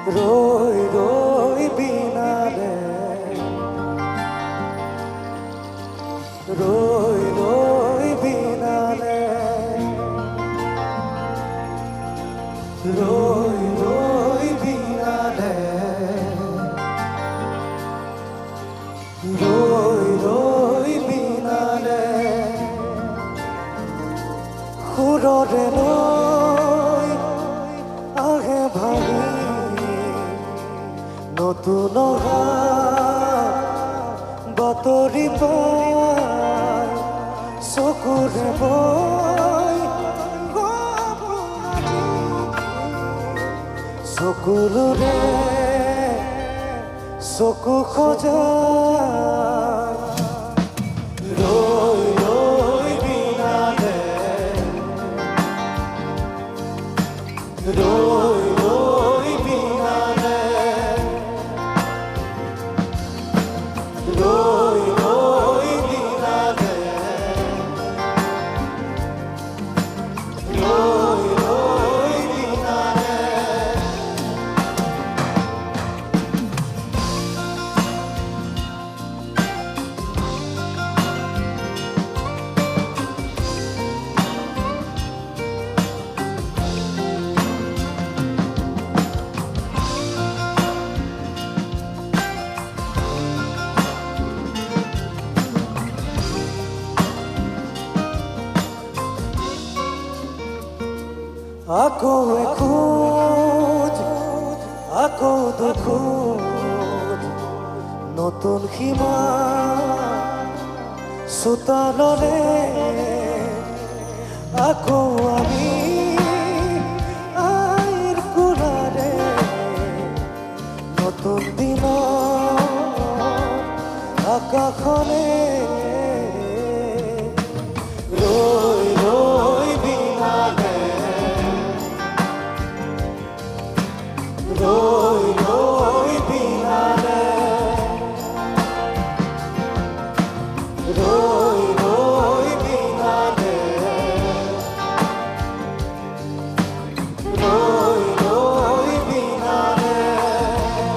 ৰই ৰই বিনালে ৰই ৰই বিনালে ৰই ৰই বিনালে ৰই ৰই বিনালে খুৰৰে নই আগে ভাবি নতুন বাতৰি পাই চকুৰে বৈ চকুৰে চকু খজাই ৰৈ ৰৈ বিনালে ৰৈ ৰৈ বিনালে রই রই বিনালে রই রই বিনালে আকৌ এখোজ আকৌ দুখোজ নতুন সীমা চোতাললে আকৌ আমি আইৰ কোলাৰে নতুন দিনৰ আকাশলে ৰৈ ৰৈ বিনালে রই রই বিনালে রই রই বিনালে রই রই বিনালে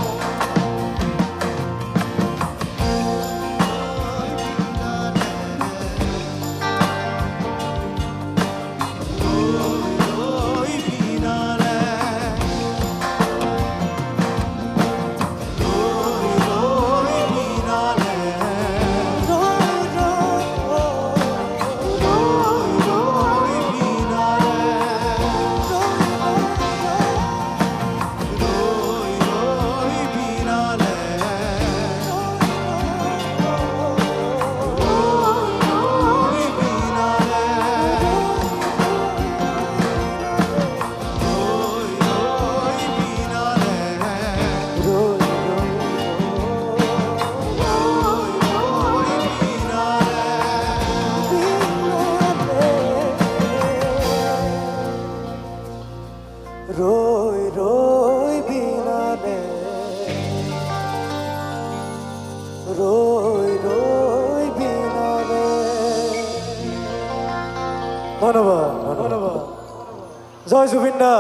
রই বিনালে রই রই বিনালে রই রই বিনালে ধন্যবাদ ধন্যবাদ জয় জুবিন দা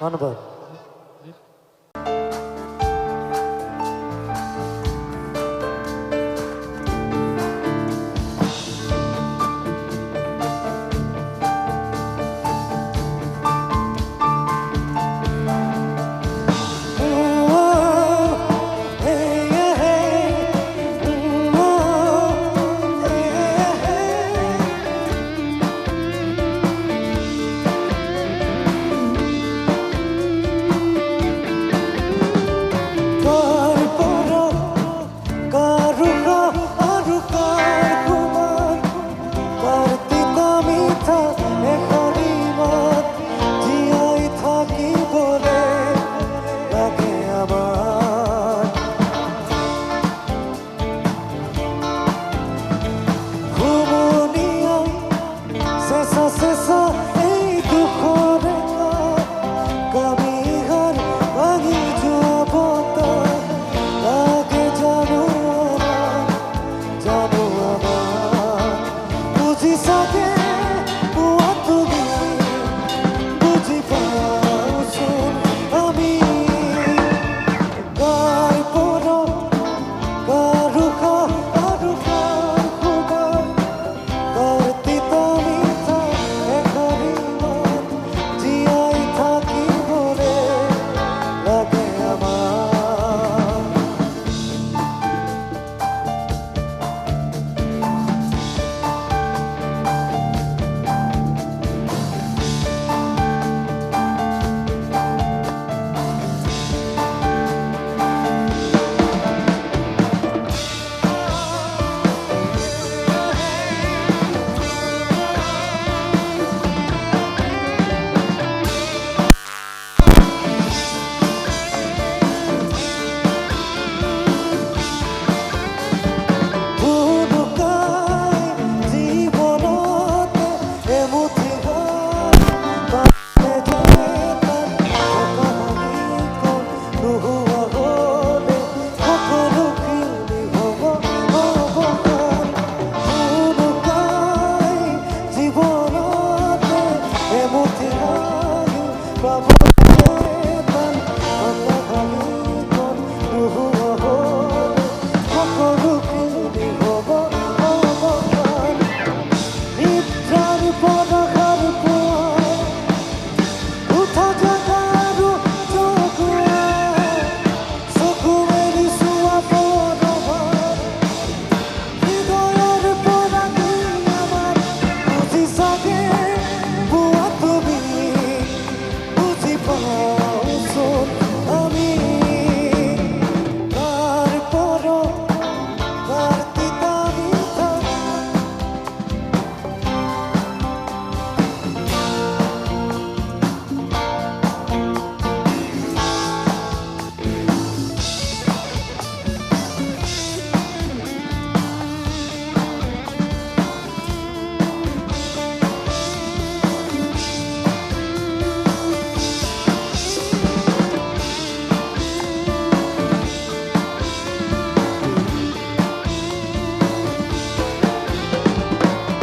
ধন্যবাদ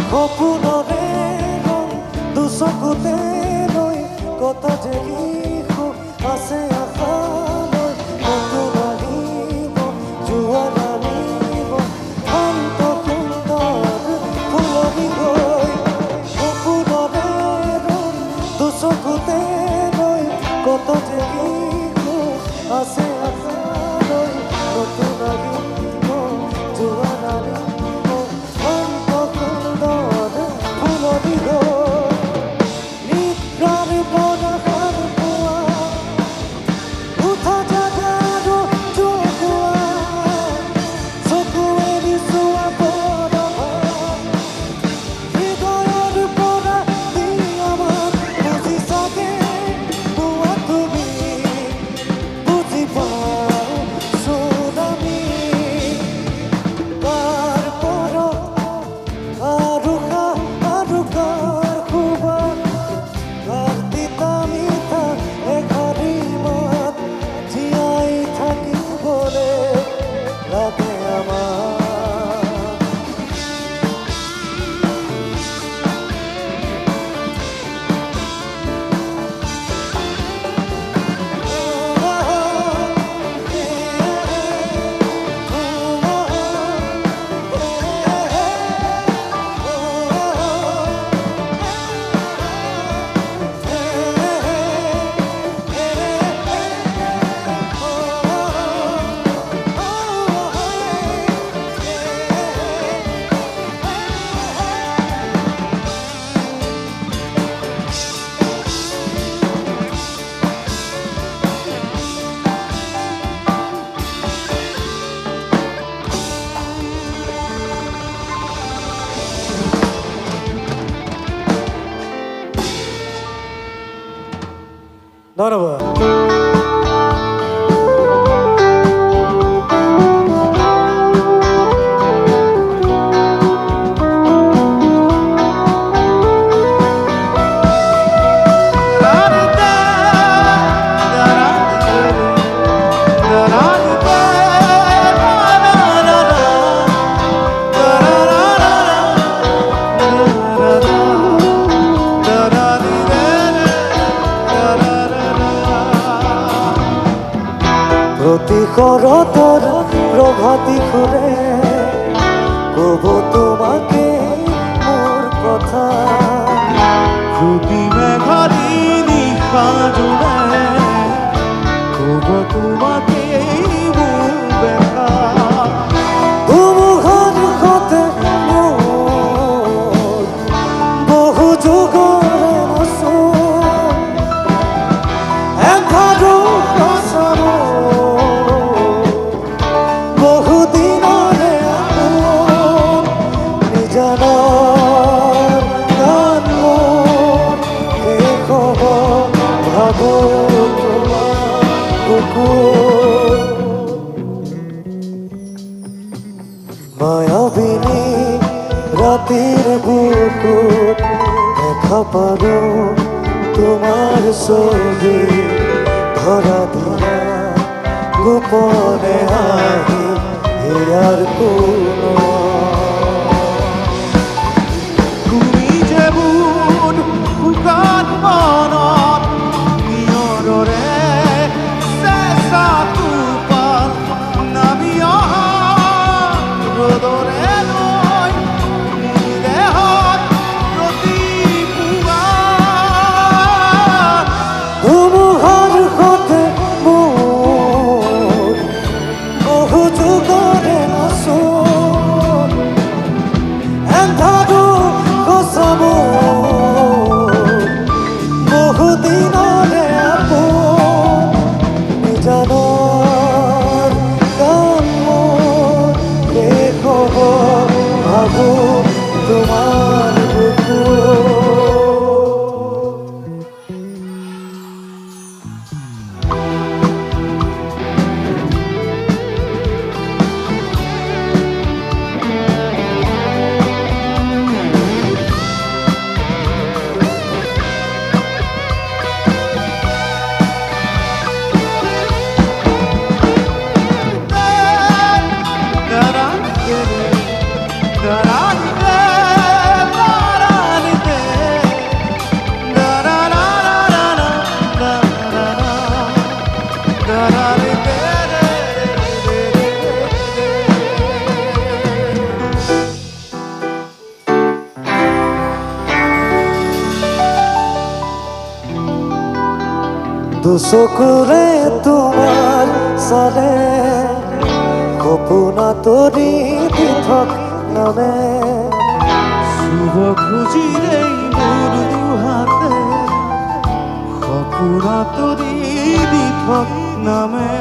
সপোনৰে ৰং দুচকুতে লৈ কত যে শিশু আছে আশালৈ নতুন আহিব জোৱাৰ আনিব শান্ত সুন্দৰ ফুলনি গৈ সপোনৰে ৰং দুচকুতে লৈ কত যে শিশু আছে আশালৈ নতুন আহিব জোৱাৰ আনিব শান্ত সুন্দৰ ফুলনি গৈ নিদ্ৰাৰ বনহাৰ পোৱা উঠা জাগাৰো জোগোৱা চকুৱেদি চোৱা পৰভা হৃদয়ৰ পৰা দি আমাক বুজি চাগে পোৱা তুমি বুজি পাওঁ চোনামি কাৰ পৰা আৰু কাৰ খুবা কাৰ তিতা মিঠা এষাৰি মাত জীয়াই থাকিবলে লাগে আমাক ধন্যবাদ প্ৰতি শৰতৰ প্ৰভাতী সুৰে কব তোমাকে মোৰ কথা খুবই মেঘাৰি নিশা জুড়ে কব তোমাকে মোৰ ব্যথা ধুমুহাৰ সতে মোৰ বহু যুগৰে মচুৰ এঘাৰো বছৰো বহু দিনৰে আপোন নিজানৰ গান মোৰ শেষ হ'ব ভাবো তোমাৰ বুকুৰ মায়াবিনী ৰাতিৰ বুকুত দেখা পাৰো তোমাৰ ছবি ধৰা দিয়া গোপনে আহি ইয়াৰ কোনো তুমি যে মোৰ শুকান মনত নিয়ৰৰে চেঁচা টোপাল নামি অহা ৰ'দৰে লৈ মোৰ দেহত প্ৰতিপুৱা ধুমুহাৰ সতে মোৰ বহু যুগৰে মচুৰ দুচকুৰে তোমাৰ চালে সপোনা তৰি পৃথক নামে শুভ খুঁজিলেই মোৰ দুহাতে সপোনা তৰি দিঠক নামে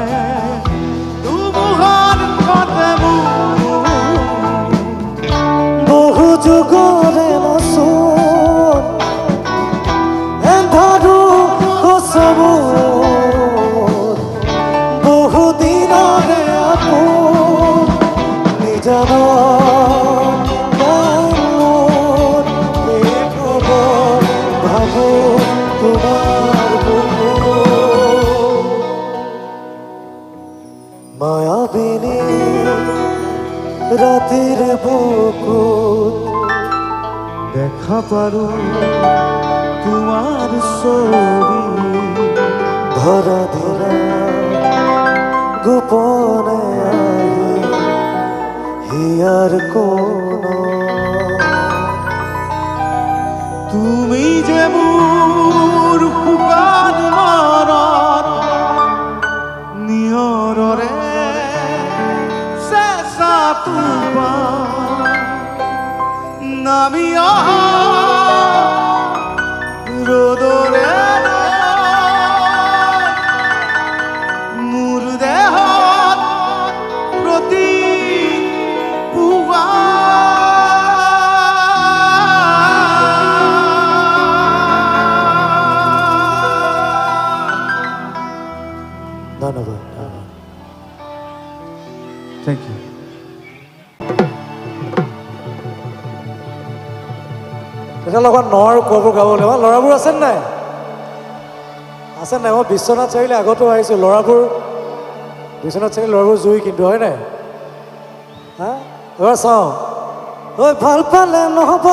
ধুমুহাৰ মুখতে বহু যুগৰে নচোন এন্ধাৰো কচবোৰ বহু দিনৰে আপোন নিজানৰ গানত এই খবৰ ভাবো তোমাৰ বুকুত মায়াবিনী ৰাতিৰ বুকুত দেখা পাৰো তোমাৰ ছবি ধৰা ধৰা গোপনে আহি হিয়াৰ কোন তুমি যে মোৰ শুকান মনত নিয়ৰৰে চেঁচা টোপাল নামি অহা ৰ'দৰে মোৰ দেহত প্ৰতি পুৱা ধন্যবাদ থ্যাংক ইউ তেতিয়া লগত নোৱাৰো ক'বোৰ গাবলৈ মই ল'ৰাবোৰ আছে নাই আছে নাই মই বিশ্বনাথ চাৰিআলি আগতো আহিছোঁ ল'ৰাবোৰ বিশ্বনাথ চাৰিআলি ল'ৰাবোৰ জুই কিন্তু হয় নাই হা এবাৰ চাওঁ ঐ ভাল পালে নহ'ব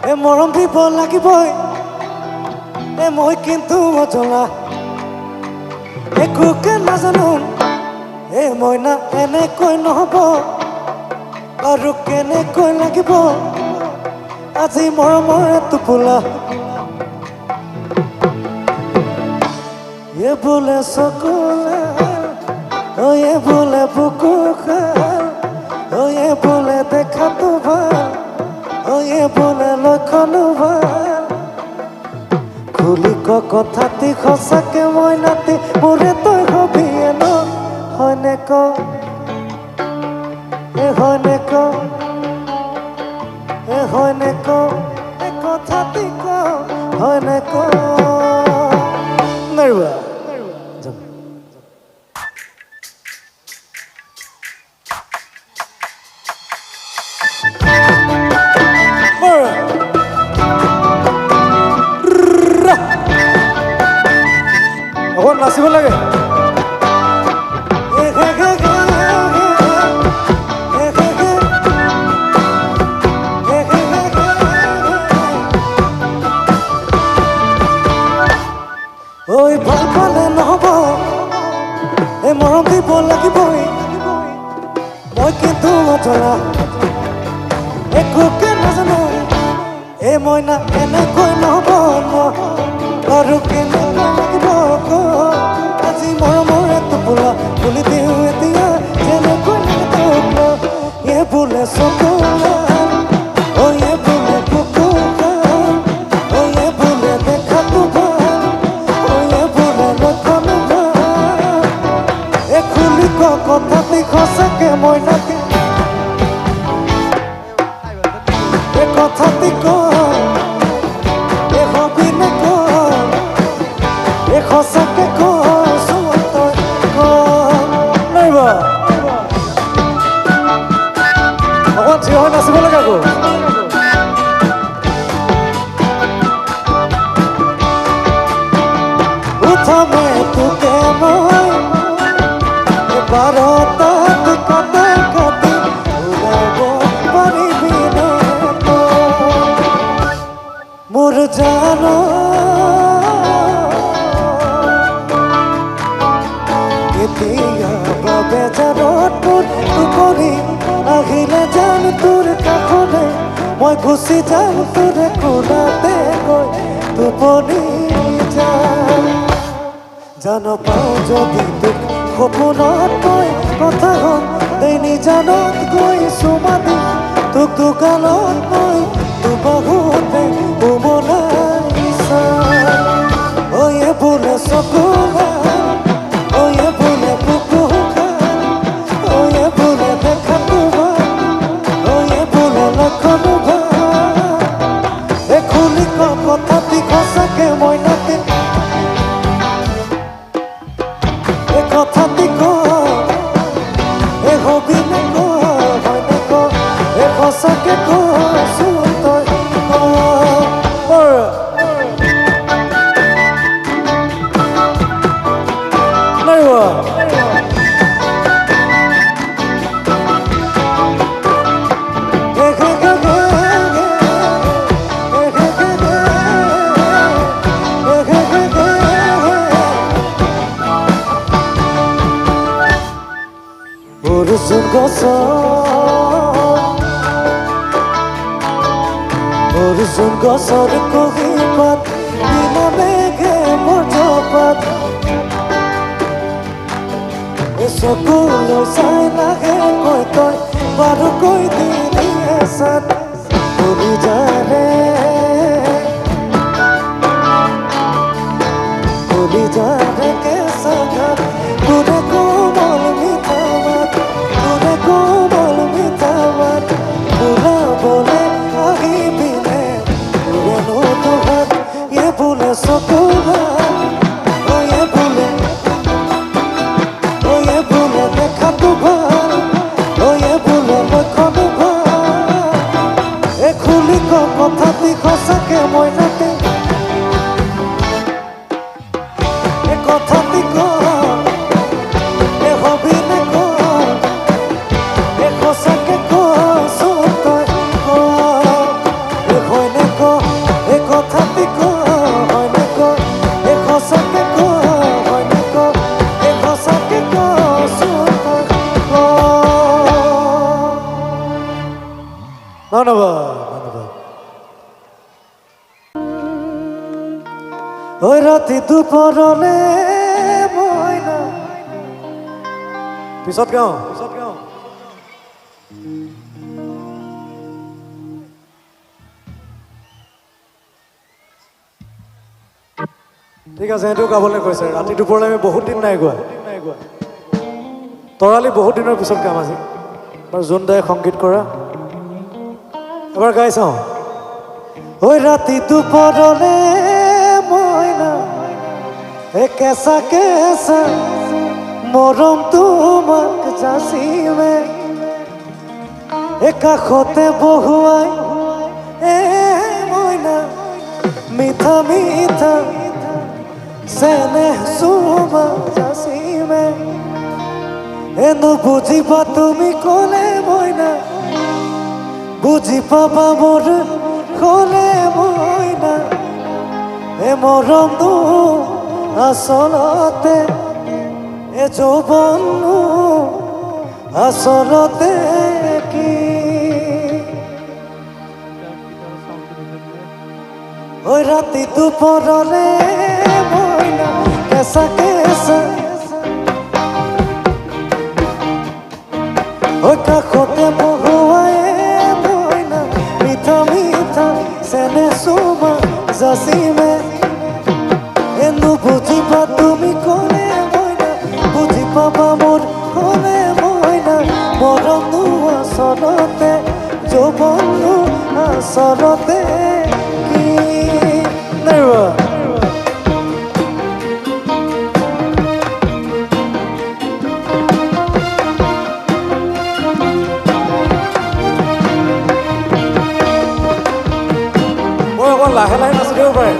এই মৰম দিব লাগিবই এই মই কিন্তু অজলা একোকে নাজানো এই মইনা এনেকৈ নহ'ব আৰু কেনেকৈ লাগিব আজি মৰমৰে টোপোলা এ বোলে চকুলে ঐ এ বোলে বুকু খাল ঐ এ বোলে দেখাতো ভাল ঐ এ বোলে লক্ষণো ভাল খুলি ক কথাটি সঁচাকে মই নাতি মোৰে তই হবি ন হয়নে ক এ হয়নে ক হয়নে ক এই কথাটি ক হয়নে ক নেৰুৱা অকণ নাচিব লাগে ঐ ভাল পালে নহ'ব এই মৰম দিব লাগিবই মই কিন্তু অধৰা একোকে নাজানো এই মইনা এনেকৈ নহ'ব আৰু কেনেকৈ লাগিব আজি মৰমৰে টোপোলা খুলি দিওঁ এতিয়া যেনেকৈ লাগে এ বোলে চকুলা ঐ এ বোলে বুকু ঐ এ বোলে দেখাতো ভাল ঐ এ বোলে লক্ষণো ভাল এ খুলি ক কথাটি সঁচাকে মই নাতি এ কথাটি ক এ হবি নে ক এ সঁচাকে ক তই ক নাইবা অকণ থিয় হৈ নাচিব লাগে আকৌ উঠামে তোকে মই বাৰটাত কাটি কাটি ওলাব পাৰিবি নে মোৰ জান এতিয়া বাবে জানত মোৰ টোপনি আহিলে জান তোৰ কাষলে মই গুচি যাম তোৰ কোলাতে গৈ টোপনি যাম জানো পাওঁ যদি তোক সপোনত মই কথা হম দেইনি জানত গৈ চুমা দি তোক দোকানত মই দুবাহুতে উমলাইছা ঐয়ে বোলে চকুলা ঐয়ে বোলে বুকুখা ঐয়ে বোলে দেখা তোমাৰ ঐয়ে বোলে লক্ষণ এ খুলি ক কথাটি সঁচাকে মই নাতে এ কথাটি ক এ হবি নে ক হয় নে ক এ সঁচাকে কচোন তই ক Oruzun gosor kohipat Bina mege mojopat Esokulo sai lage koi toi Baru koi dini esat Uri jare ke sagat Kure kumol mithamat Kure kumol mithamat Pura bole ahi bine Kure no tuhat Ye bule sokula Ye bule dekha tubhar Ye bule lokhon bhar E khuli ko kothati khosake moi nate E kothati ko E hobi ne ko E khosake ko sotoi ko E hoy ne ko E kothati ko hoy ne ko E khosake ko hoy ne ko E khosake ko sotoi ko ধন্যবাদ ওই রাতি দুপৰলে মই না পিছত গাওঁ ঠিক আছে সেইটো গাবলৈ কৈছে ৰাতি দুপৰলে আমি বহুত দিন নাই গোৱা তৰালি বহুত দিনৰ পিছত গাম আজি বাৰু জোন দাই সংগীত কৰা এবাৰ গাই চাওঁ ওই ৰাতি দুপৰলে মই না এ কেঁচা কেঁচা মৰম তোমাক যাচিমে এ কাষতে বহুৱাই এ মই না মিঠা মিঠা চেনেহ চুমা যাচিমে এ নুবুজিবা তুমি ক'লে মই না বুজি পাবা মোৰ ক'লে মই না এ মৰমনো আচলতে এ যৌৱননো আচলতে কি ঐ ৰাতি দুপৰলে মই না কেঁচা কেঁচা ঐ কাষতে বহুৱাই মই না মিঠা মিঠা চেনে চুমা যাচিমে এনো বুজিবা তুমি ক'লে মই না বুজি পাবা মোৰ ক'লে মই না মৰমনো আচলতে যৌৱননো আচলতে কি নেৰুৱা লাহে লাহে নাচি দিব পাৰে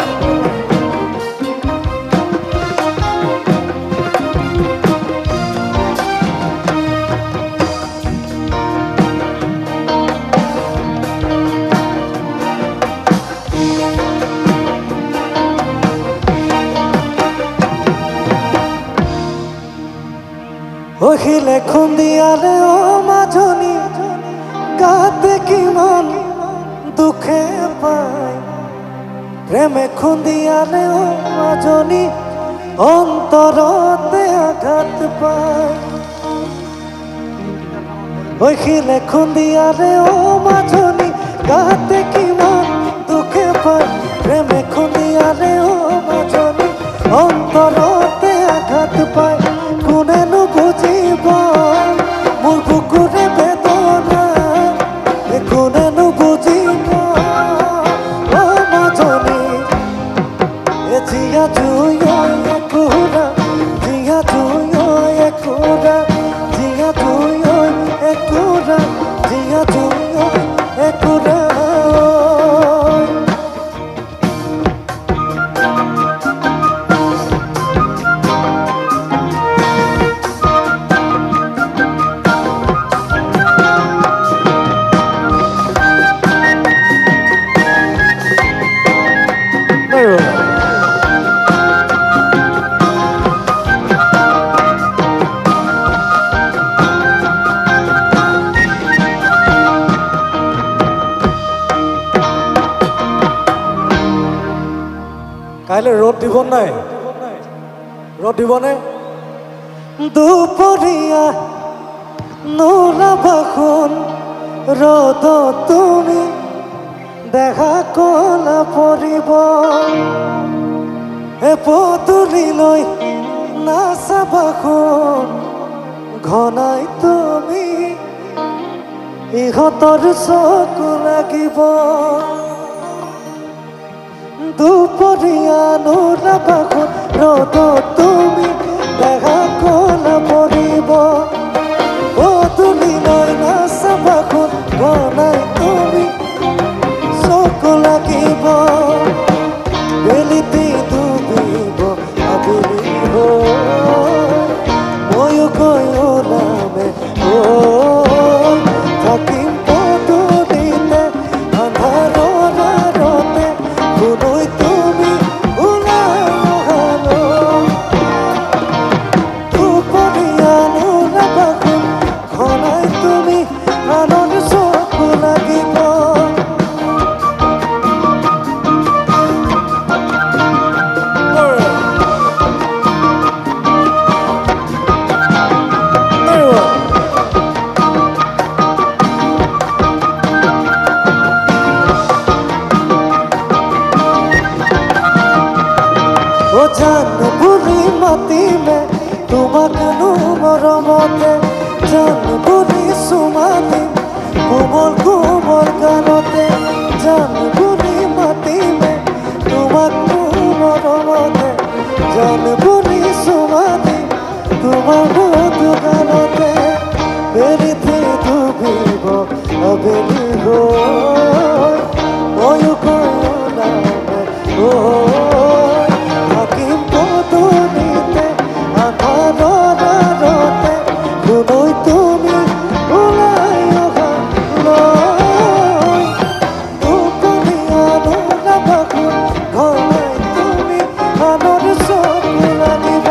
ওখিলে খুন্দিয়ালে ও মাজনী গাতে কিমান দুখে পায় প্ৰেমে খুন্দিয়ালে ও মাজনী অন্তৰতে আঘাত পায় ওই শিলে খুন্দিয়াৰে ও মাজনী গাতে কিমান দুখে পায় প্ৰেমে খুন্দিয়াৰে ও মাজনী অন্তৰতে আঘাত পায় কোনেনো বুজিব মোৰ বুকুৰে বেদনা কোনেনো বুজিব ও মাজনী এ জিয়া জুই একুৰা জিয়া জুই একুৰা জিয়া জুই একুৰা জিয়া জুই একুৰা কাইলৈ ৰ'দ দিব নাই ৰ'দ দিবনে দুপৰীয়া নোলাবাখোন ৰ'দ তুমি দেখা কলা পৰিব এ পদূলিলৈ নাচাবাখোন ঘনাই তুমি ইহঁতৰ চকু লাগিব দুপৰীয়া নোলাবাখোন ৰ'দ তুমি দেখা কলা পৰিব পদূলিলৈ নাচাবাখোন ঘনাই তুমি চকু লাগিব বেলিতে ডুবিব আবেলি ময়ো গৈ ওলামে থাকিম পদূলিতে আন্ধাৰৰ আৰতে কোনৈ তুমি ওলাই অহালৈ দুপৰীয়া নোলাবাখোন ঘনাই তুমি আনৰ চকু লাগিব ও জান বুলি মাতিলে তোমাক মৰমতে জান বুলি চুমা দিম কোমল কোমল গানতে জান বুলি মাতিলে তোমাক মৰমতে জান বুলি চুমা দিম তোমাৰ মধু গানতে বেলিতে ডুবিব আবেলি ময়ো গৈ ওলামে থাকিম পদূলিতে আন্ধাৰৰ আৰতে কোনৈ তুমি ওলাই অহালৈ দুপৰীয়া নোলাবাখোন ঘনাই তুমি আনৰ চকু লাগিব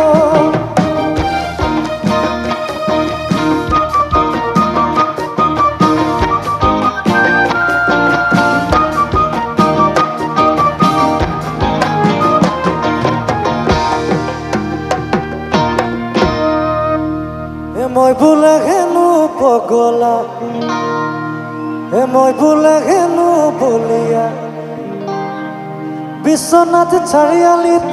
মই বোলে হেনো পগলা মই বোলে হেনো বলিয়া বিশ্বনাথ চাৰিআলিত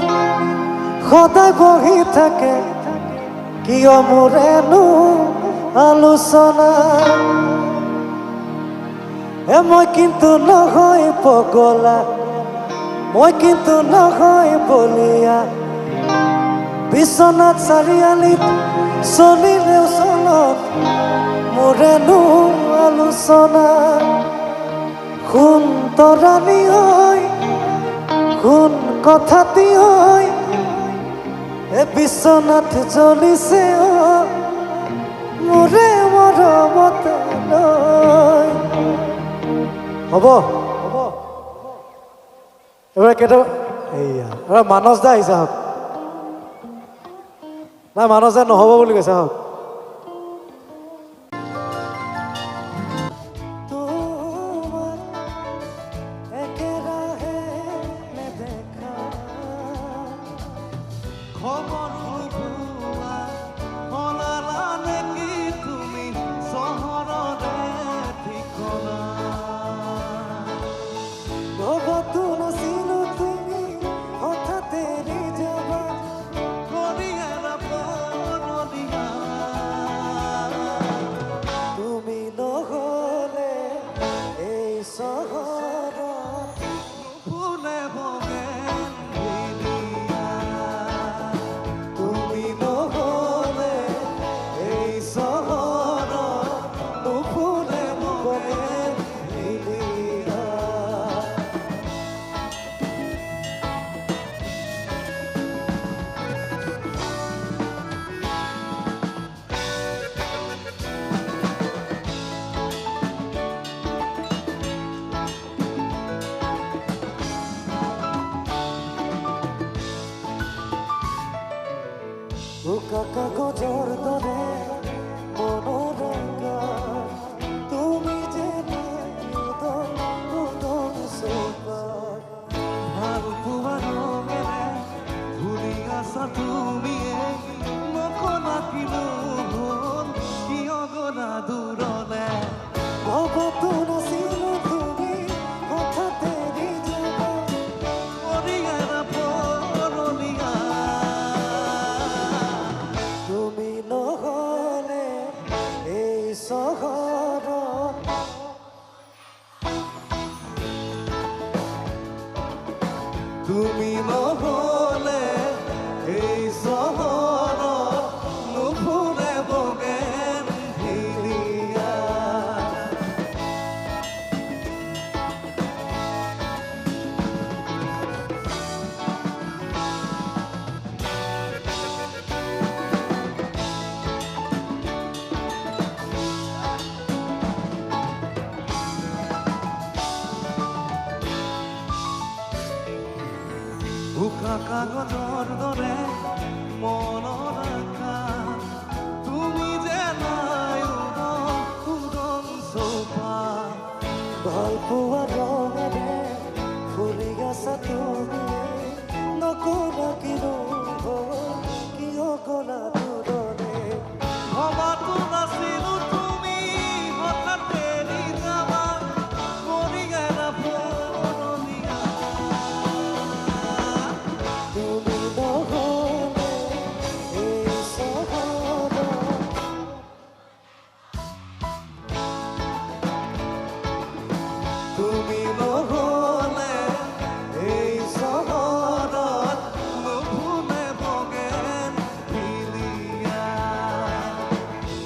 সদায় বহি থাকে কিয় মোৰেনো আলোচনা মই কিন্তু নহয় পগলা মই কিন্তু নহয় বলিয়া বিশ্বনাথ চাৰিআলিত চলিলেও চলত মোৰেনো আলোচনা শুন তৰাণী ঐ শুন কথাটি ঐ এ বিশ্বনাথ জ্বলিছে মোৰে মৰমতে লৈ হ'ব এবাৰ কেইটা এইয়া এবাৰ মানস দা আহিছে হওক নাই মানস দা নহ'ব বুলি কৈছে হওক খবৰ তুমি নহলে এই চহৰত নুফুৰে বগেন ভিলিয়া। উকা কাগজৰ দৰে মনৰ আকাশ, তুমি যে নাই উদং চৌপা। ভাল পোৱা ৰঙেৰে ফুলি আছা তুমি, নকৰা কিনো কিয় গলা দূৰলে। ভবাতো নাছিলো তুমি হঠাৎ এৰি যাবা, কৰি গেলা পুৰণিয়া। তুমি নহলে এই চহৰত, তুমি নহলে এই চহৰত নুফুলে বগেন ভিলিয়া।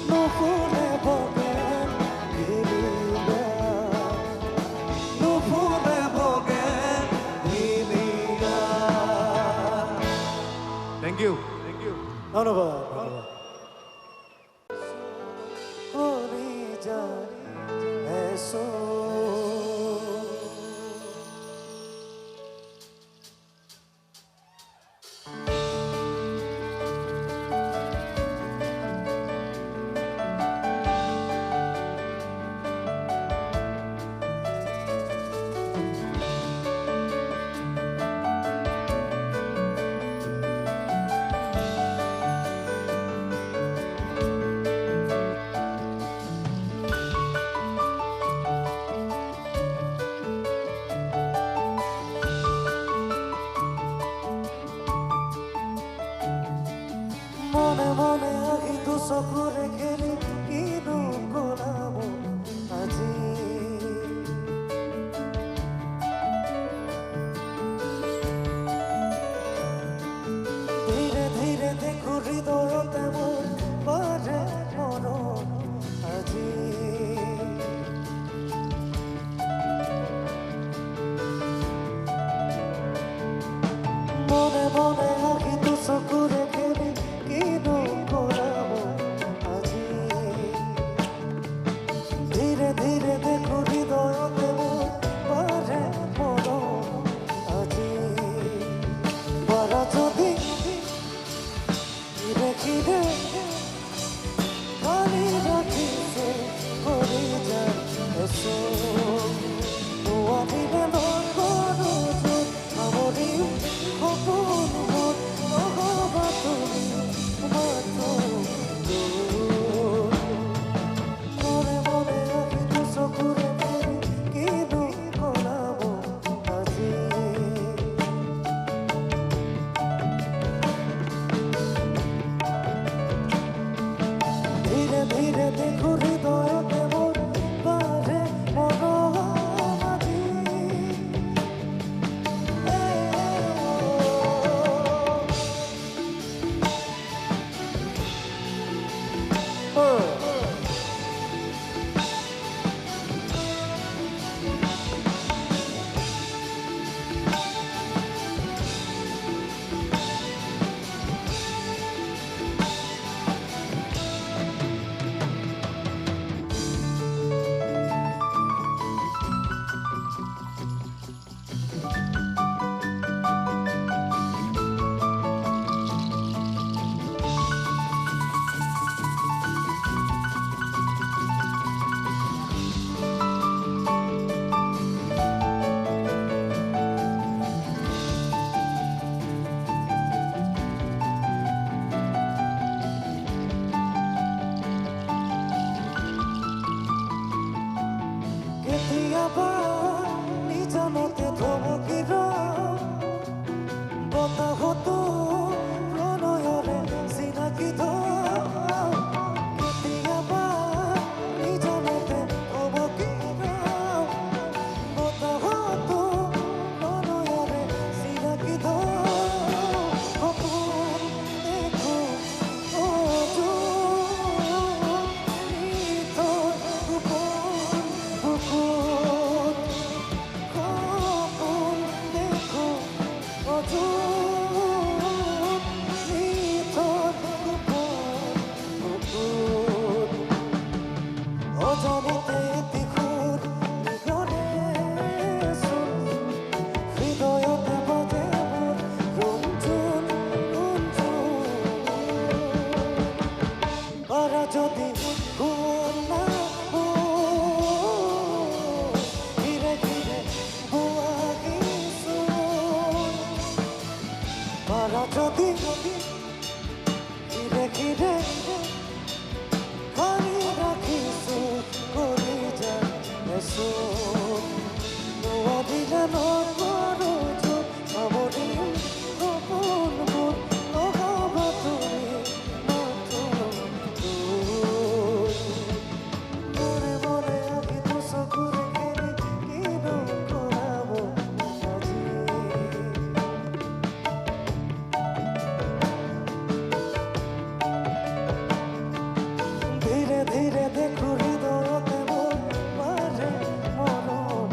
নুফুলে বগেন ভিলিয়া, নুফুলে বগেন ভিলিয়া। Thank U. ধন্যবাদ ধন্যবাদ। করি যায় এসো। মনে মনে আহি তো চকুৰে খেলি কিনো কৰাব আজি। ধীৰে ধীৰে দেখো হৃদয়তে মোৰ বাৰে মৰম আজি। মনে মনে আহি তো চকুৰে খেলি কিনো কৰাব কেন কৰো সামৰি গোপন বোধ নহব তুমি মাত্ৰ দূৰ। মনে মনে আগে তো চকুৰে কেনে কিনো কৰাব আজি। ধীৰে ধীৰে দেখো হৃদয়তে মোৰ বাজে মৰম।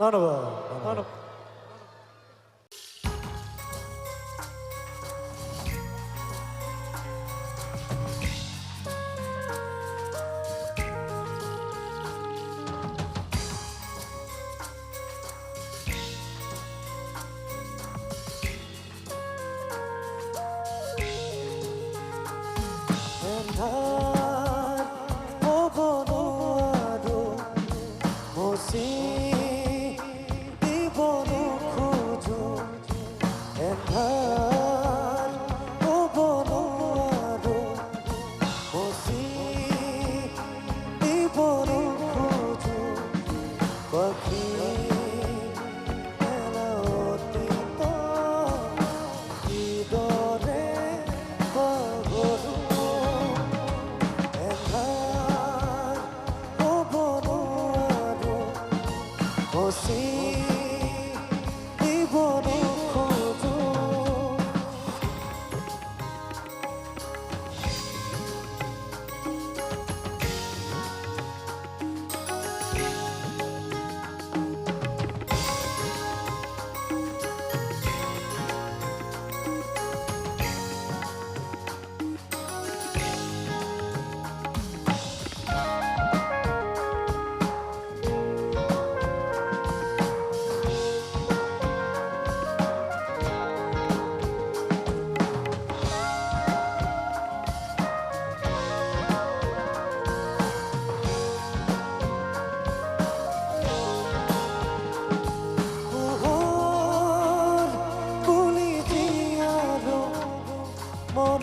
ধন্যবাদ। এন্ধাৰ পৱন আৰু মচি দিব নোখোজো। এন্ধাৰ পৱন আৰু মচি দিব নোখোজো। পাখি মেলা অতীত কিদৰে পাহৰো।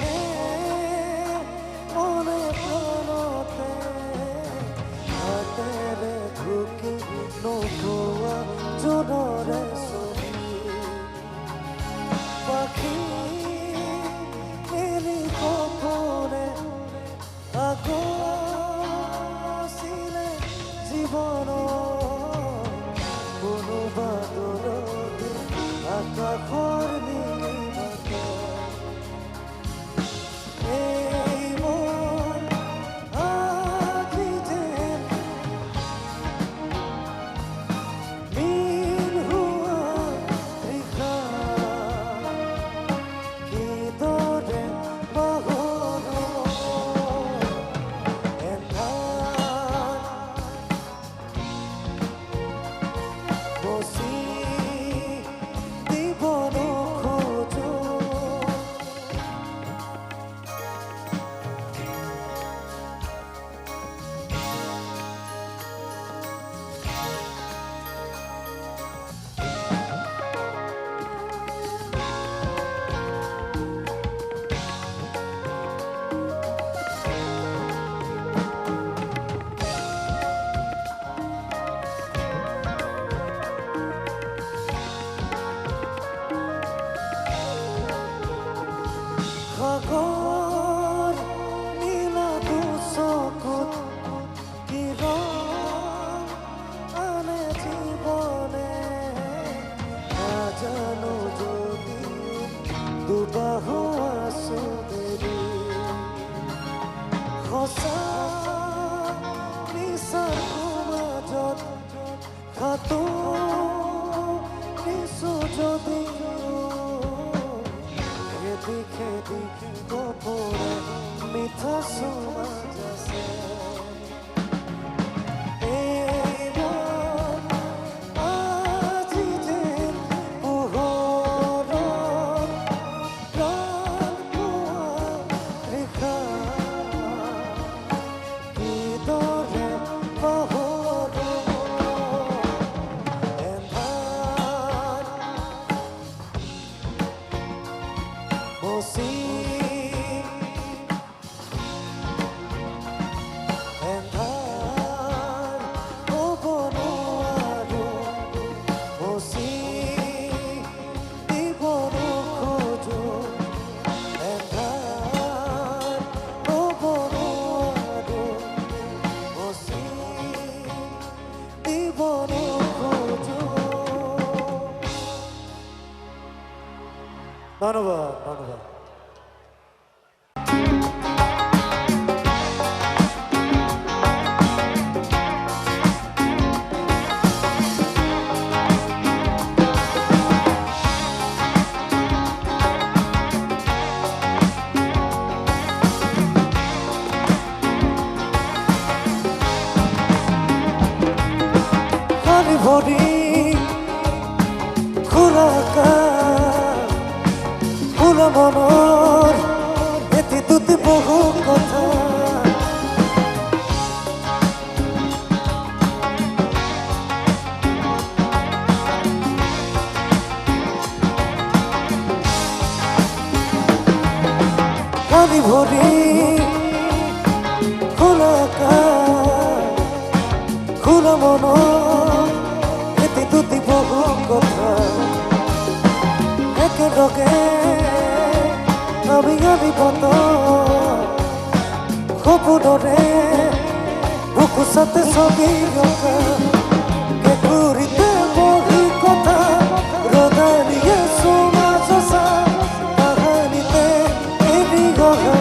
ৰাখে মনে প্ৰাণতে হাতেৰ ঢুকি নৌকোয়া জোনৰে ছবি পাখি মেলি কপৰে আগছিলে জীবন কোনো বাদৰতে আকাশৰ নীলিমাতে এই মন আজি যেন নীল হোৱা ৰিখা কিদৰে পাহৰো এন্ধাৰ বসি দিব নোখোজো সাগৰ নীলা দুচকুত কিৰণ আনে জীৱনে নাজানো যদিও দুবাহু আছো দেৰি সঁচা মিছাৰ মাজত সাঁতুৰিছো যদিও খেদি খেদি কপৰে মিঠা সমাজ আছে এই মন আজি যেন পোহৰত প্ৰাণ পোৱা ৰেখা কিদৰে পাহৰো এন্ধাৰ বসি এন্ধাৰ হ'ব নোৱাৰো বসি দিব নোখোজো এন্ধাৰ হ'ব নোৱাৰো বসি দিব নোখোজো ধন্যবাদ ধন্যবাদ খালি ভৰি খোলা খোলা মনৰ এটি দুটি বহু কথা খালি ভৰি খোলা মনৰ এটি দুটি বহু কথা একেলগে আমি আনিবত সপোনৰে বুকুচাতে ছবি ৰখা কেঁকুৰিতে বহি কথা ৰদালিয়ে চুমা চচা কাহানিতে এৰি গহা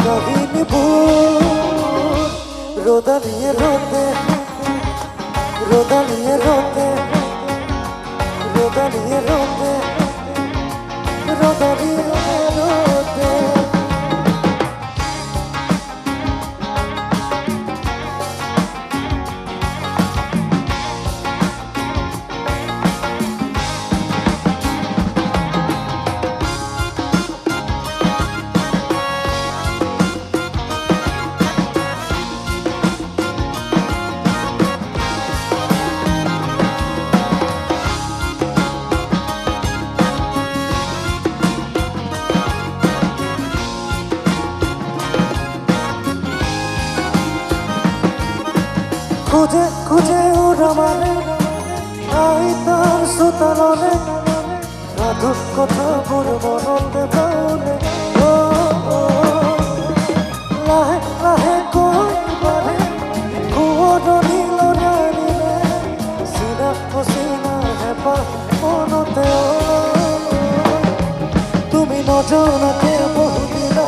কাহিনীবোৰ ৰদালিয়ে ৰতে রোদালিয়ে রোতে রোদালিয়ে রোতে রোদালিয়ে রোতে খুঁজে খুঁজে ওরা মানে আই তার সুতালনে সাধু কথা মোর মনতে পাওনে ও ও, লাহে লাহে কই মানে কুয়র নীল রানিলে সিনা পসিনা হেপা মনতে ও তুমি নজনাকে বহুদিনা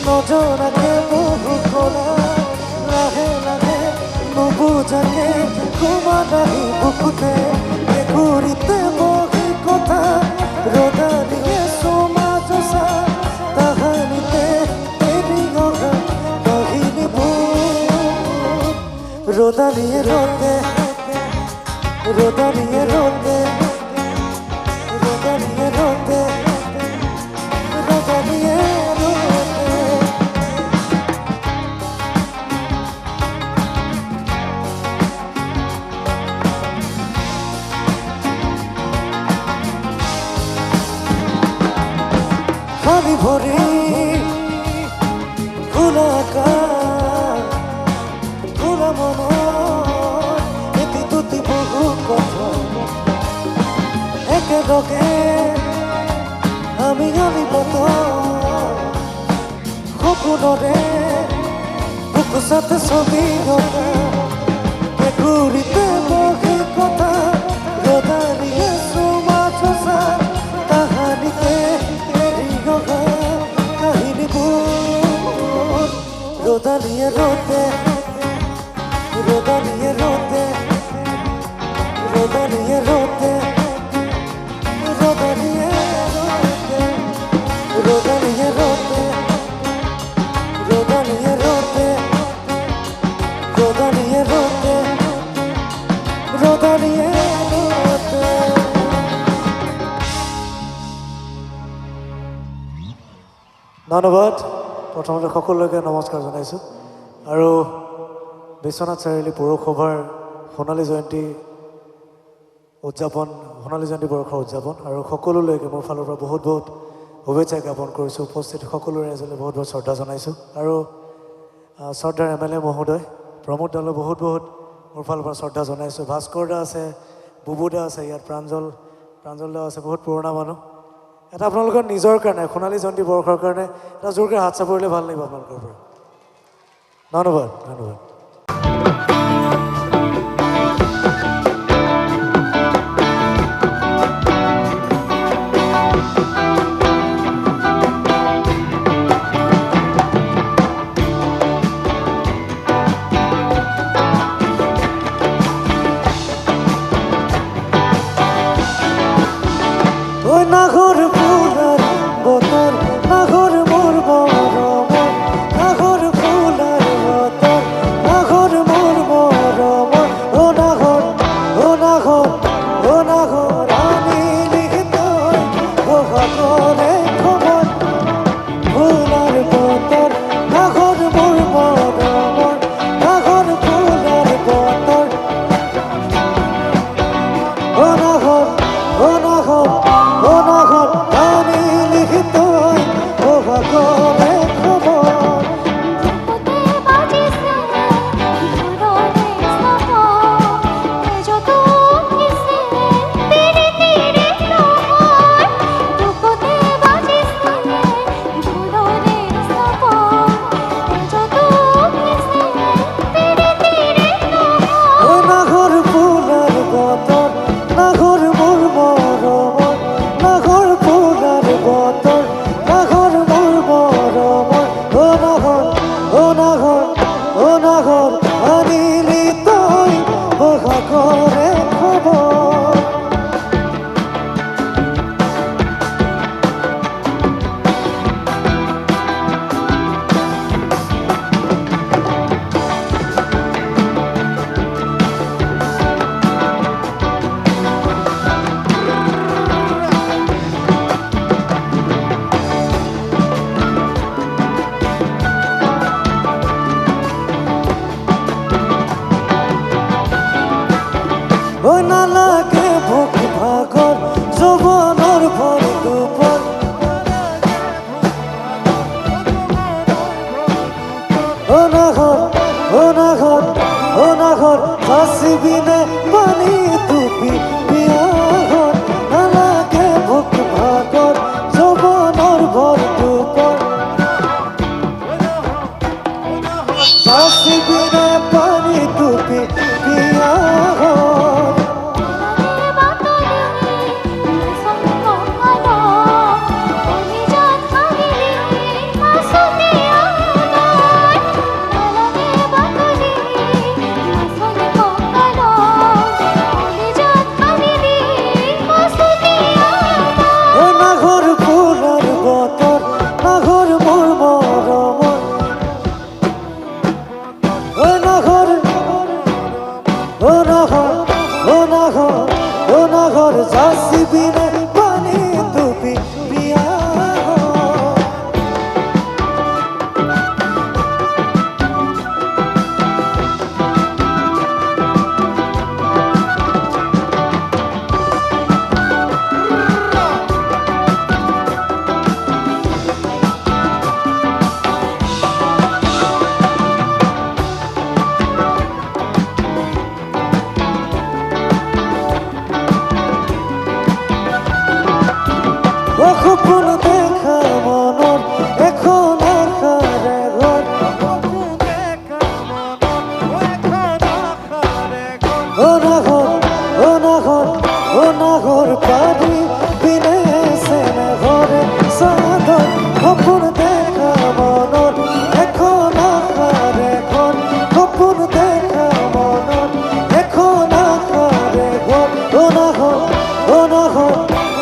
নজনাকে বহু খোলা লাহে লাহে নুবুজাকে ঘুমা নাহি বুকুতে এ ঘুরিতে বহি কথা রোদানিয়ে সমাজসা তাহানিতে এরি গা কাহিনী ভূত রোদানিয়ে রোদে রোদানিয়ে রোদে রোদানিয়ে রোদে রোদানিয়ে রোদে খালি ভরি খোলা আকাশ খোলা মন এটি দুটি বহু কথা একেলগে আমি পত সপোনৰে বুকু সাথে ছবি অঁকা ঘূৰিতে বহি কথা ৰদাৰিয়ে চুমাচা তাহানিতে এৰি অহা কাহিনীবোৰ ৰদালিয়ে ৰ'দে ৰদালিয়ে ৰ'দে ৰদালিয়ে ৰ'দে ৰোদানিয়ে ৰোদে ৰোদানিয়ে ৰোদে ৰোদানিয়ে ৰোদে ৰোদানিয়ে ৰোদে ৰোদানিয়ে ৰোদে ধন্যবাদ প্ৰথমতে সকলোকে নমস্কাৰ জনাইছোঁ আৰু বিশ্বনাথ চাৰিআলি পৌৰসভাৰ সোণালী জয়ন্তী উদযাপন সোণালী জয়ন্তী বৰ্ষৰ উদযাপন আৰু সকলোলৈকে মোৰ ফালৰ পৰা বহুত বহুত শুভেচ্ছা জ্ঞাপন কৰিছোঁ উপস্থিত সকলো ৰাইজলৈ বহুত বহুত শ্ৰদ্ধা জনাইছোঁ আৰু শ্ৰদ্ধাৰ MLA মহোদয় প্ৰমোদ দালৈ বহুত বহুত মোৰ ফালৰ পৰা শ্ৰদ্ধা জনাইছোঁ ভাস্কৰ দা আছে বুবু দা আছে ইয়াত প্ৰাঞ্জল দা আছে বহুত পুৰণা মানুহ এটা আপোনালোকৰ নিজৰ কাৰণে সোণালী জয়ন্তী বৰ্ষৰ কাৰণে এটা জোৰকৈ হাত চাপৰিলে ভাল লাগিব আপোনালোকৰ পৰা ধন্যবাদ ধন্যবাদ ওই নাগর ফুলার বোতল নাগর মোর মরম নাগর ফুলার বোতল নাগর মোর মরম ও নাগর আমি লিখিত ও করে খবর ফুলার বোতল নাগর মোর মরম নাগর ফুলার বোতল ও নাগর আমি লিখিত ও করে খবর ও নাগর ফুলার বোতল নাগর মোর মরম নাগর ফুলার বোতল নাগর মোর মরম ও নাগর আনিলি তুই বহা করে খবর ও না লাগে ভোগ ভাগর যৌবনের ভর দুপর ও নাগর ও নাগর হাসিবিনে পানি টুপি বিয়াগর নালাগে ভুক ভাগর যৌবনৰ ভৰ দুপৰ হাসিবিনে পানি টুপি বিয়াগৰ হাসিবিনে পানি টুপি বিয়াগৰ গোপন দেখা মনৰ এখন আশাৰে ঘৰ ও নাগৰ পাৰি বিনে চেনে ঘৰে চাদৰ গোপন দেখা মনৰ এখন আশাৰে ঘৰ গোপন দেখা মনৰ এখন আশাৰে ঘৰ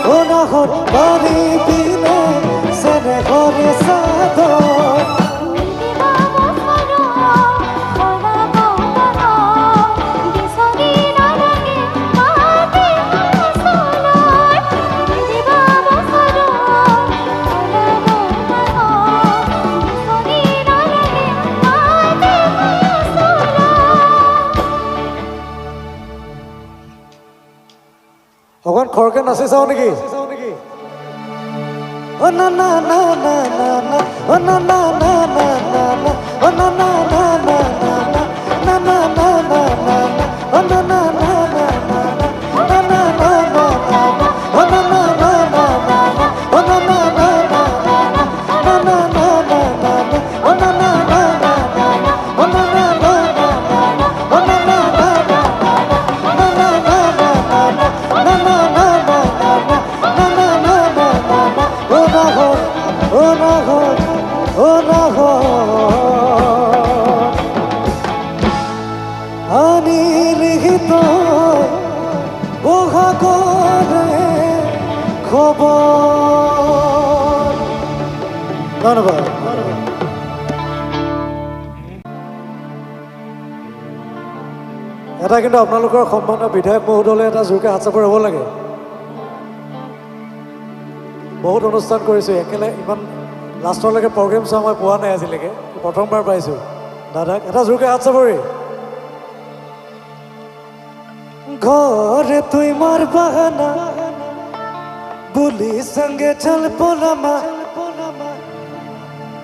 ও নাগৰ পাৰি বিনে চেনে ঘৰে চাদৰ অকণ খৰকে নাচি চাওঁ নেকি অ না না না না না না অ না না না না না না অ না না না না না না না না না না না না অ না না না না না না না না না না না অ না না না না না না অ না না না না না না না না না না অ না না না না না না অ না না না না না অ না না না না ও নাগর অনিলিখিত বহাগরে খবর ধন্যবাদ এটা কিন্তু আপোনালোকৰ সন্মানীয় বিধায়ক মহোদয়লৈ এটা জোৰকৈ হাত চাপৰি হ'ব লাগে বহুত অনুষ্ঠান কৰিছোঁ একেলগে ইমান লাষ্টলৈকে প্ৰগ্ৰেম চোৱা মই পোৱা নাই আজিলৈকে প্ৰথমবাৰ পাইছোঁ দাদাক এটা জোৰকৈ হাত চাপৰি ঘৰে তুই মাৰ বাহানা বুলি संगे चल पोलामा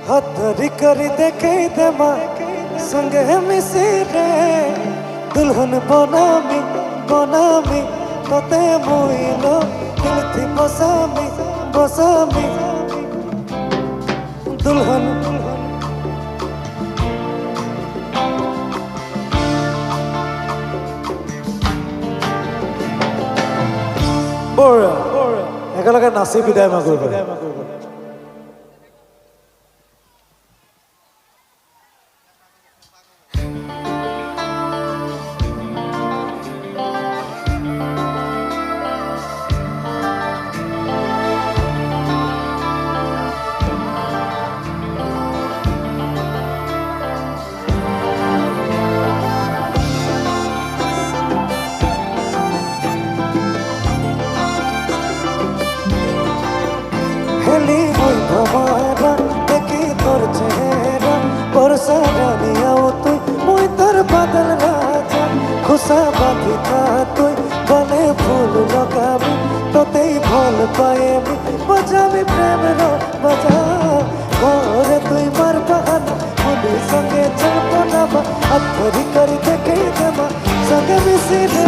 हथरी करी देखे देमा संगे मिसिरे दुल्हन बनामी बनामी तोते मोइलो दिल थी बसामी बसामी दुल्हन বঢ়িয়া একেলগে নাচি বিদায় মাগো হেলি মই ভমারা দেখি তোর চেহারা বর্ষা রানিয়াও তুই মই তোর বাদল রাজা খুশা বাঁধিতা তুই বলে ফুল লগাবি তোতেই ভাল পাইবি বাজাবি প্রেমের বাজা ঘরে তুই মার বাহানা বলি সঙ্গে চলবো না হাত ধরি করে দেখে देवा संगे मिसिले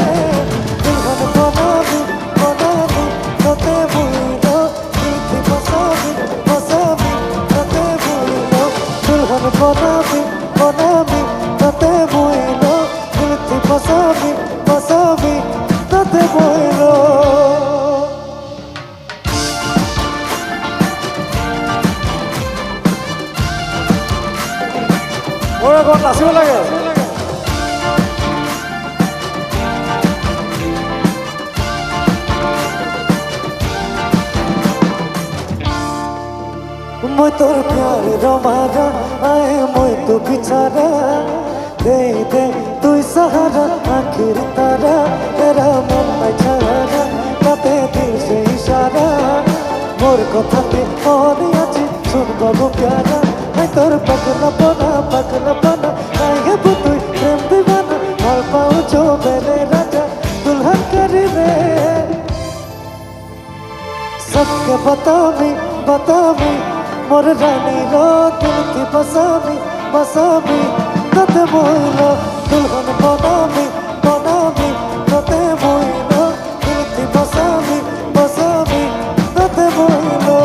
दुल्हन बनाबी बनाबी तोते बुइलो दिल थी बसाबी बसाबी तोते बुइलो दुल्हन बनाबी बनाबी तोते बुइलो दिल थी बसाबी बसाबी तोते बुइलो ওরা কোন নাচিব লাগে মই তোর প্যার রমারা আয় মই তো বিছারা দে দে তুই সাহারা আখির তারা তেরা মন নাই ছাড়া রাতে দিল সে ইশারা মোর কথাতে মনে আছে শুন বাবু প্যারা আয় তোর পাগলা পানা আয় হে তুই প্রেম দিবানা ভাল পাও চো বেলে রাজা দুলহন করিবে सबके बतावी बतावी मोर रानी रो दिल की बसावी बसावी तते मोइलो दुल्हन बनावी बनावी तते मोइलो दिल की बसावी बसावी तते मोइलो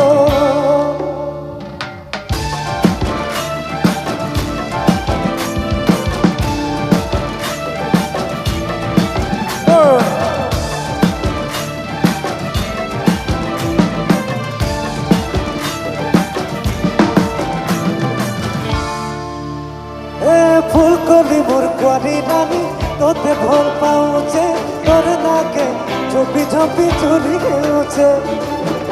ফুলকলি মোর করি রানী তোতে ভোল পাউছে তোর নাকে ঝোপি ঝোপি চুরি খেলছে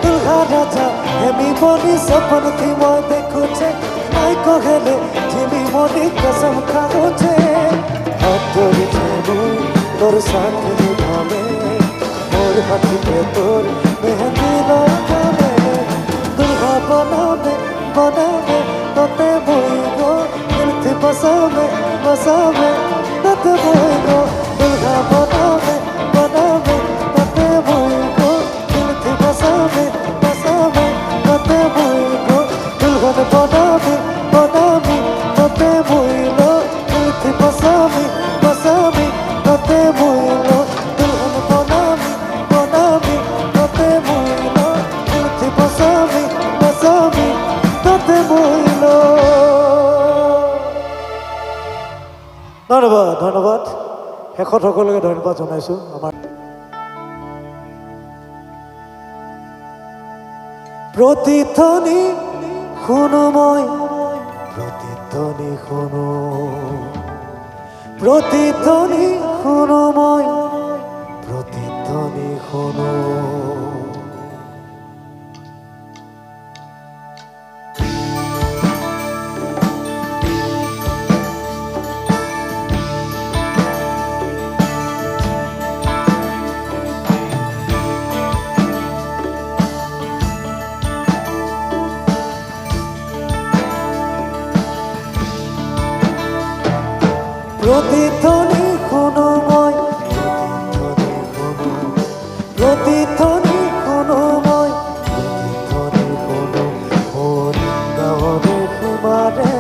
দুলহা রাজা হেমি বনি সপন থি মই দেখুছে নাই কহেলে ঝিমি মনি কসম খাউছে হাত ধরিছে মুই তোর সাথে নিভাবে মোর হাতিতে তোর মেহেন্দি লাগাবে দুলহা बनावे बनावे তোতে বইগো दिल थी बसावे बसावे तते बइलो दुल्हा बनावे बनावे तते बइलो दिल थी बसावे बसावे तते बइलो दुल्हन बनावे बनावे तते बइलो दिल थी बसावे बसावे तते बइलो दुल्हन बनावे बनावे तते बइलो दिल थी बसावे बसावे तते बइलो ধন্যবাদ ধন্যবাদ শেষত সকলোকে ধন্যবাদ জনাইছোঁ আমাৰ প্ৰতিধ্বনি শুনো মই প্ৰতিধ্বনি শুনো প্ৰতিধ্বনি শুনো মই প্ৰতিধ্বনি শুনো प्रतिध्वनि शुनो মই प्रतिध्वनि शुनो মই प्रतिध्वनि शुनो मोर गाँवरे সীমাৰে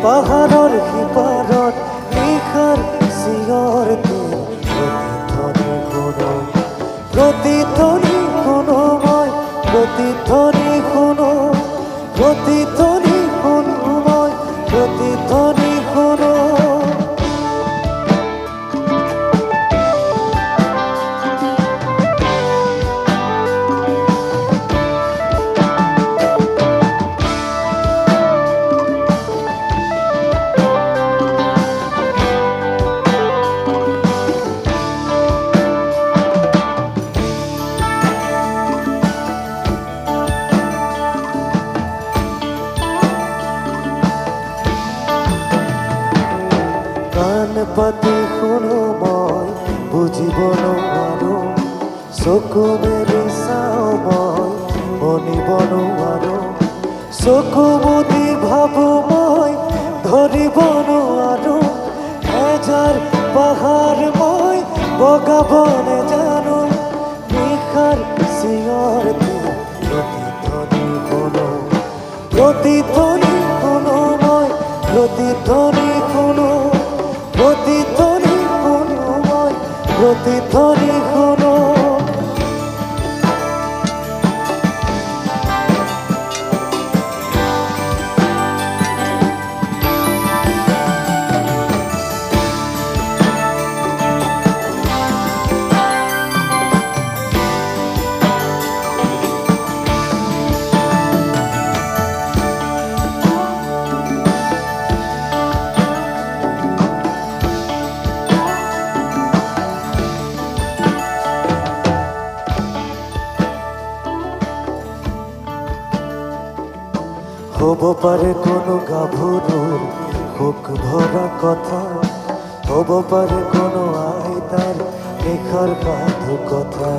পাহাৰৰ সিপাৰত নিশাৰ চিঞৰতে प्रतिध्वनि শুনো प्रतिध्वनि শুনো মই प्रतिध्वनि শুনো प्रतिध्वनि শুনো মই प्रतिध्वनि শুনো পাতি শুনো মই বুজিব নোৱাৰো চকু মেলি চাওঁ মই মনিব নোৱাৰো চকু মুদি ভাবো মই ধৰিব নোৱাৰো এজাৰ পাহাৰ মই বগাব নেজানো নিশাৰ চিঞৰতে প্ৰতিধ্বনি শুনো প্ৰতিধ্বনি শুনো মই প্ৰতিধ্বনি শুনো প্ৰতিধ্বনি প্রতিধ্বনি শুনো। হব পারে কোনো গাভরুর বুক ভরা কথা, হব পারে কোনো আইতার লেখার বাধু কথা,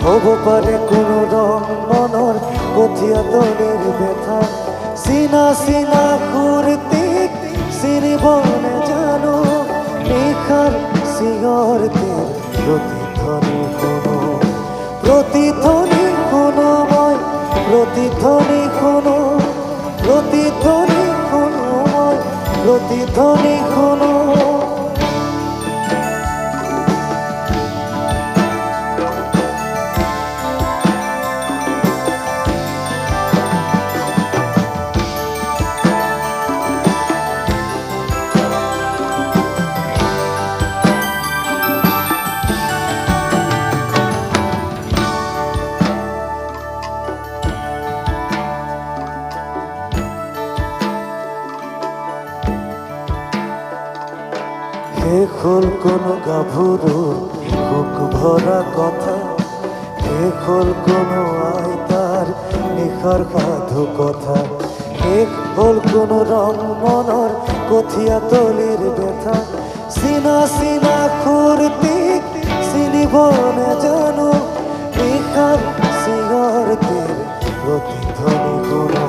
হব পারে কোনো রং মনর কথিয়া তলের ব্যথা, সিনা সিনা কুর্তিক সিনি বনে জানো লেখার সিংহরদের প্রতিধ্বনি কোনো, প্রতিধ্বনি কোনো ময়, প্রতিধ্বনি কোনো, প্রতিধ্বনি শুনো মই, প্রতিধ্বনি শুনো। শেষ হল কোনো গাভরুর বুক ভরা কথা, শেষ হল কোনো আইতার নিখার সাধু কথা, শেষ হল কোনো রং মনর কথিয়া তলির ব্যথা, সিনা সিনা কুর্তিক চিনিব না জানো নিখার সিংহরদের প্রতিধ্বনি কোনো,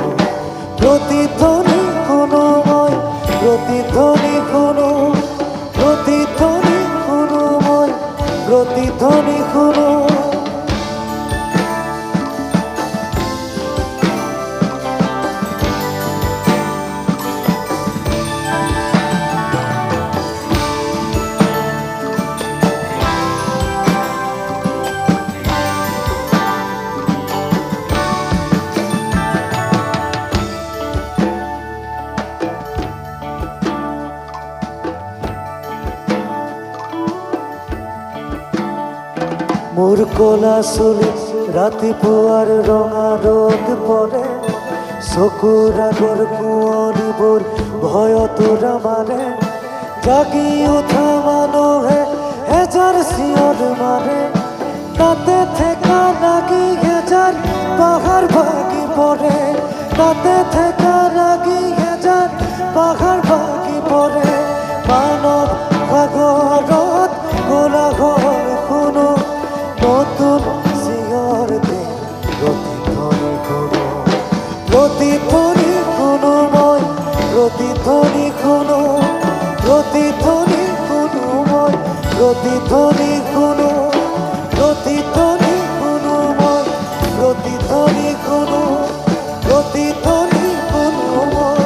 প্রতিধ্বনি কোনো মই, প্রতিধ্বনি কোনো, প্রতিধ্বনি শুনো মই, প্রতিধ্বনি শুনো। মোর কলা চুলি ৰাতিপুৱাৰ ৰঙা ৰ'দ পৰে, চকুৰ আগৰ কুঁৱলীবোৰ ভয়তোৰ মাৰে, জাগি উঠা মানুহে হেজাৰ চিঞৰ মাৰে, তাতে ঠেকা লাগি হেজাৰ পাহাৰ ভাগি পৰে, তাতে ঠেকা লাগি হেজাৰ পাহাৰ ভাগি পৰে, মানৱ সাগৰত কোলাহল শুনো নতুন সিংহরদের প্রতিধ্বনি শুনো, প্রতিধ্বনি শুনো মই, প্রতিধ্বনি শুনো, প্রতিধ্বনি শুনো মই, প্রতিধ্বনি শুনো, প্রতিধ্বনি শুনো মই, প্রতিধ্বনি শুনো, প্রতিধ্বনি শুনো মই,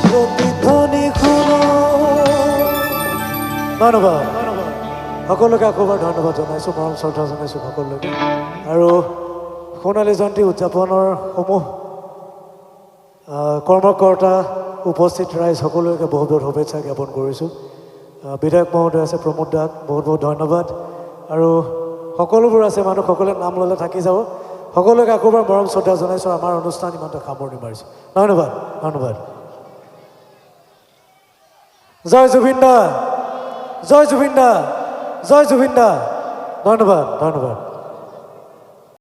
প্রতিধ্বনি শুনো। ধন্যবাদ সকলোকে আকৌবাৰ ধন্যবাদ জনাইছোঁ, মৰম শ্ৰদ্ধা জনাইছোঁ সকলোকে। আৰু সোণালী জয়ন্তী উদযাপনৰ সমূহ কৰ্মকৰ্তা উপস্থিত ৰাইজ সকলোকে বহুত বহুত শুভেচ্ছা জ্ঞাপন কৰিছোঁ। বিধায়ক মহোদয় আছে, প্ৰমোদ দাক বহুত বহুত ধন্যবাদ। আৰু সকলোবোৰ আছে মানুহ, সকলোৱে নাম ল'লে থাকি যাব। সকলোকে আকৌবাৰ মৰম শ্ৰদ্ধা জনাইছোঁ। আমাৰ অনুষ্ঠান ইমানতে সামৰণি মাৰিছোঁ। ধন্যবাদ, ধন্যবাদ। জয় জুবিন দা, জয় জুবিন দা, জয় জুবিন দা। ধন্যবাদ, ধন্যবাদ।